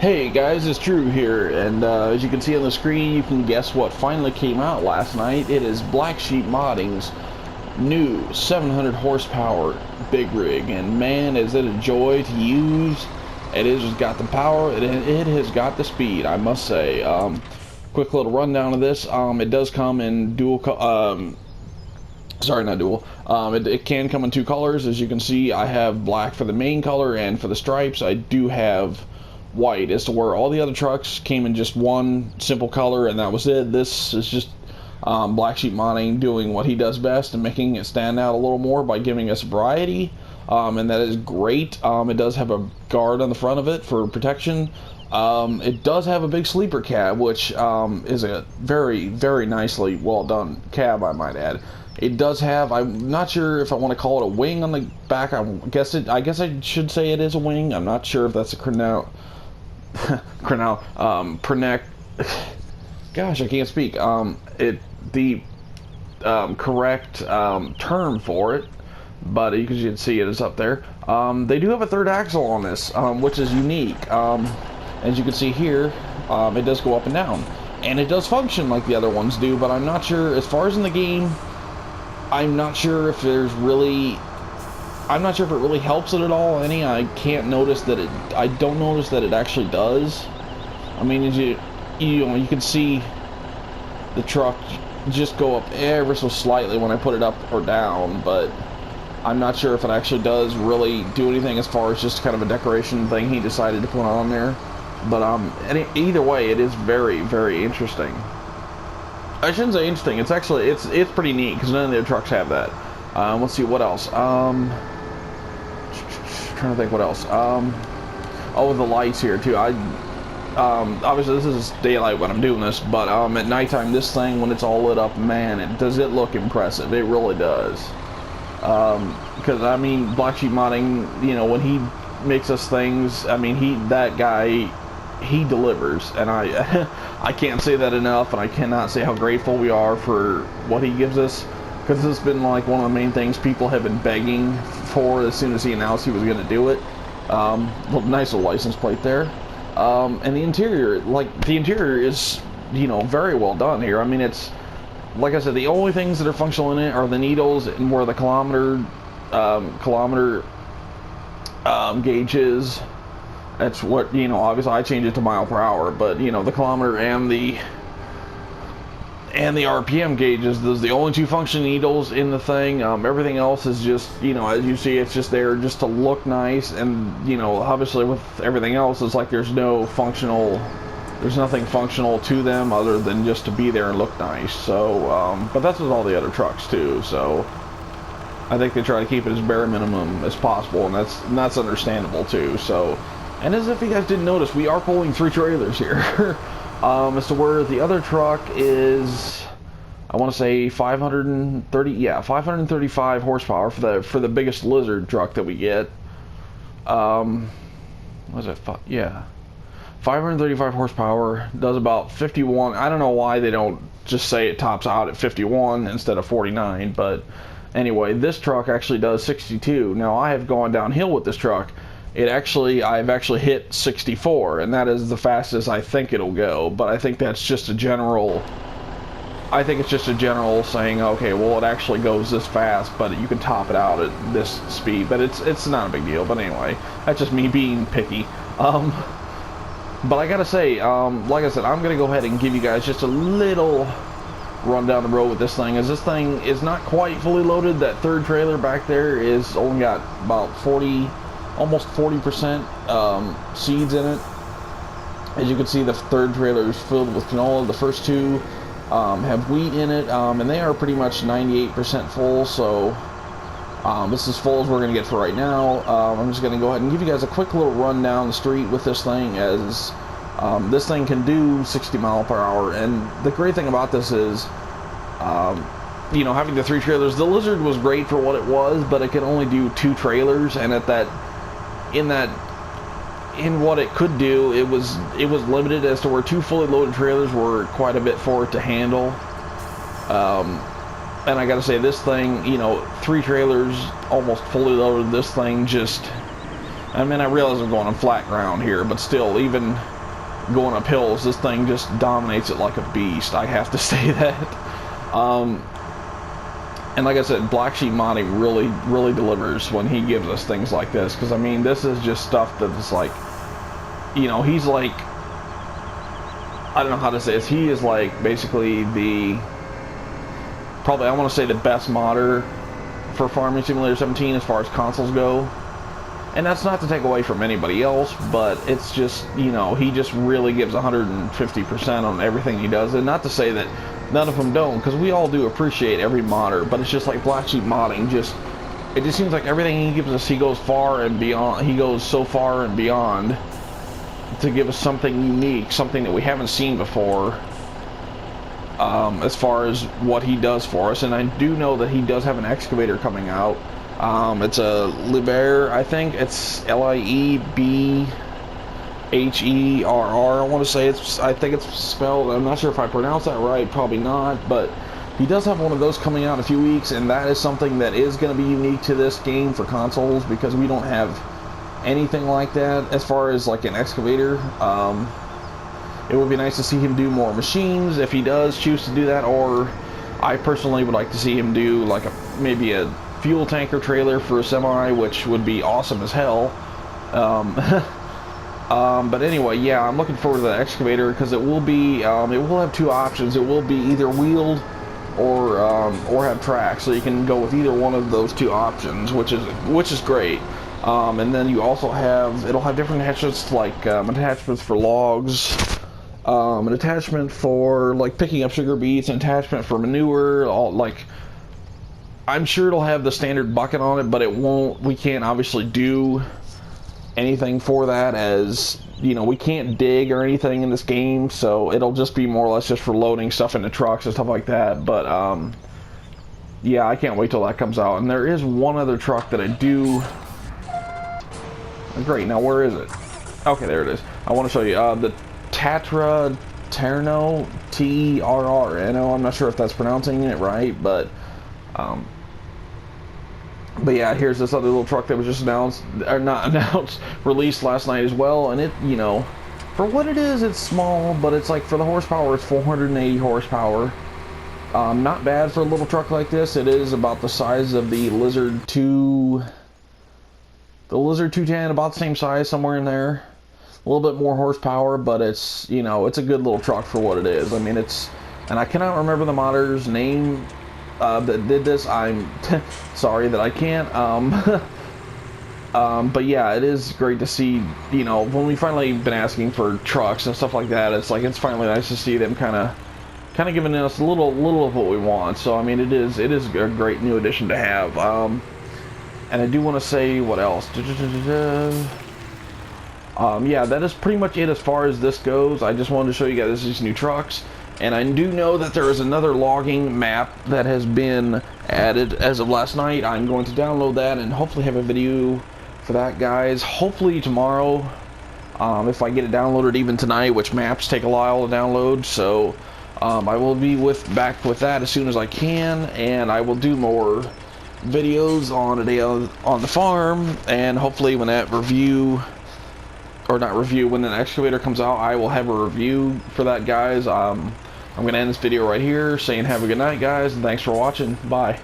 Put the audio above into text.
Hey guys, it's Drew here, and as you can see on the screen, you can guess what finally came out last night. It is Blacksheep Modding's new 700 horsepower big rig, and man, is it a joy to use. It has got the power, it has got the speed, I must say. Quick little rundown of this. It does come in dual, sorry, not dual. It can come in two colors. As you can see, I have black for the main color, and for the stripes, I do have white, as to where all the other trucks came in just one simple color and that was it. This is just Blacksheep Modding doing what he does best and making it stand out a little more by giving us variety, and that is great. It does have a guard on the front of it for protection. It does have a big sleeper cab, which is a very, very nicely well done cab, I might add. It does have, I'm not sure if I want to call it a wing on the back. I guess I should say it is a wing. I'm not sure if that's a Pernec. Gosh, I can't speak. The correct term for it, but you can see it is up there. They do have a third axle on this, which is unique. As you can see here, it does go up and down, and it does function like the other ones do. But I'm not sure, as far as in the game, I'm not sure if there's really. I'm not sure if it really helps it at all. I can't notice that it. I don't notice that it actually does. I mean, as you can see the truck just go up ever so slightly when I put it up or down, but I'm not sure if it actually does really do anything as far as just kind of a decoration thing he decided to put on there. But either way, it is very, very interesting. I shouldn't say interesting. It's actually it's pretty neat because none of their trucks have that. Let's see what else. Trying to think what else. Oh, the lights here too. Obviously this is daylight when I'm doing this, but at nighttime, this thing, when it's all lit up, man, it look impressive. It really does. Because I mean, Blacksheep Modding, when he makes us things, I mean, that guy, he delivers, and I can't say that enough, and I cannot say how grateful we are for what he gives us. Because this has been like one of the main things people have been begging for as soon as he announced he was going to do it. Nice little license plate there. And the interior is, very well done here. I mean, it's, like I said, the only things that are functional in it are the needles and where the kilometer gauge is. That's what, obviously I changed it to mile per hour, but, the kilometer and the RPM gauges, those are the only two function needles in the thing. Everything else is just, as you see, it's just there just to look nice. And, obviously with everything else, it's like there's nothing functional to them other than just to be there and look nice. So, but that's with all the other trucks too. So I think they try to keep it as bare minimum as possible, and that's understandable too. So, and as if you guys didn't notice, we are pulling 3 trailers here. As to where the other truck is, I want to say 535 horsepower for the biggest lizard truck that we get. What is it? Yeah, 535 horsepower, does about 51. I don't know why they don't just say it tops out at 51 instead of 49, but anyway, this truck actually does 62. Now I have gone downhill with this truck. I've actually hit 64, and that is the fastest I think it'll go. But I think that's just a general. I think it's just a general saying, okay, well, it actually goes this fast, but you can top it out at this speed. But it's not a big deal. But anyway, that's just me being picky. But I gotta say, like I said, I'm gonna go ahead and give you guys just a little run down the road with this thing, as this thing is not quite fully loaded. That third trailer back there is only got about almost 40% seeds in it. As you can see, the third trailer is filled with canola. The first two have wheat in it, and they are pretty much 98% full. So this is as full as we're going to get for right now. I'm just going to go ahead and give you guys a quick little run down the street with this thing, as this thing can do 60 mile per hour. And the great thing about this is, having the 3 trailers, the Lizard was great for what it was, but it could only do 2 trailers, and in what it could do, it was limited, as to where 2 fully loaded trailers were quite a bit for it to handle. And I gotta say, this thing, 3 trailers almost fully loaded, this thing just, I mean, I realize I'm going on flat ground here, but still, even going up hills, this thing just dominates it like a beast. I have to say that. And like I said, Blacksheep modding really delivers when he gives us things like this. Because, I mean, this is just stuff that's like, you know, he's like, I don't know how to say this. He is like basically probably, I want to say, the best modder for Farming Simulator 17 as far as consoles go. And that's not to take away from anybody else, but it's just, you know, he just really gives 150% on everything he does. And not to say that none of them don't, because we all do appreciate every modder, but it's just like Blacksheep modding, it just seems like everything he gives us, he goes far and beyond. He goes so far and beyond to give us something unique, something that we haven't seen before, as far as what he does for us. And I do know that he does have an excavator coming out. It's a Lieberr, I think. It's Liebherr. I want to say I think it's spelled. I'm not sure if I pronounced that right. Probably not. But he does have one of those coming out in a few weeks, and that is something that is going to be unique to this game for consoles, because we don't have anything like that as far as like an excavator. It would be nice to see him do more machines if he does choose to do that, or I personally would like to see him do like maybe a fuel tanker trailer for a semi, which would be awesome as hell. But anyway, yeah, I'm looking forward to the excavator, because it will be, it will have two options. It will be either wheeled or have tracks, so you can go with either one of those two options, which is great. And then you also it'll have different attachments, like attachments for logs, an attachment for like picking up sugar beets, an attachment for manure, I'm sure it'll have the standard bucket on it, but we can't obviously do anything for that, as, you know, we can't dig or anything in this game, so it'll just be more or less just for loading stuff into trucks and stuff like that. But, yeah, I can't wait till that comes out. And there is one other truck that I do... Great, now where is it? Okay, there it is. I want to show you, the Tatra Terno, T-R-R-N-O. I'm not sure if that's pronouncing it right, but yeah, here's this other little truck that was just released last night as well. And it, you know, for what it is, it's small, but it's like, for the horsepower, it's 480 horsepower. Not bad for a little truck like this. It is about the size of the Lizard 210, about the same size, somewhere in there. A little bit more horsepower, but it's, you know, it's a good little truck for what it is. I mean, and I cannot remember the modder's name that did this. I'm sorry that I can't. But yeah, it is great to see, you know, when we finally been asking for trucks and stuff like that, it's finally nice to see them kind of giving us a little of what we want. So I mean, it is a great new addition to have. And I do want to say, what else? Yeah, that is pretty much it as far as this goes. I just wanted to show you guys these new trucks. And I do know that there is another logging map that has been added as of last night. I'm going to download that and hopefully have a video for that, guys. Hopefully tomorrow, if I get it downloaded even tonight, which maps take a while to download. So I will be back with that as soon as I can, and I will do more videos on a day on the farm, and hopefully when that when the excavator comes out, I will have a review for that, guys. I'm going to end this video right here saying have a good night, guys, and thanks for watching. Bye.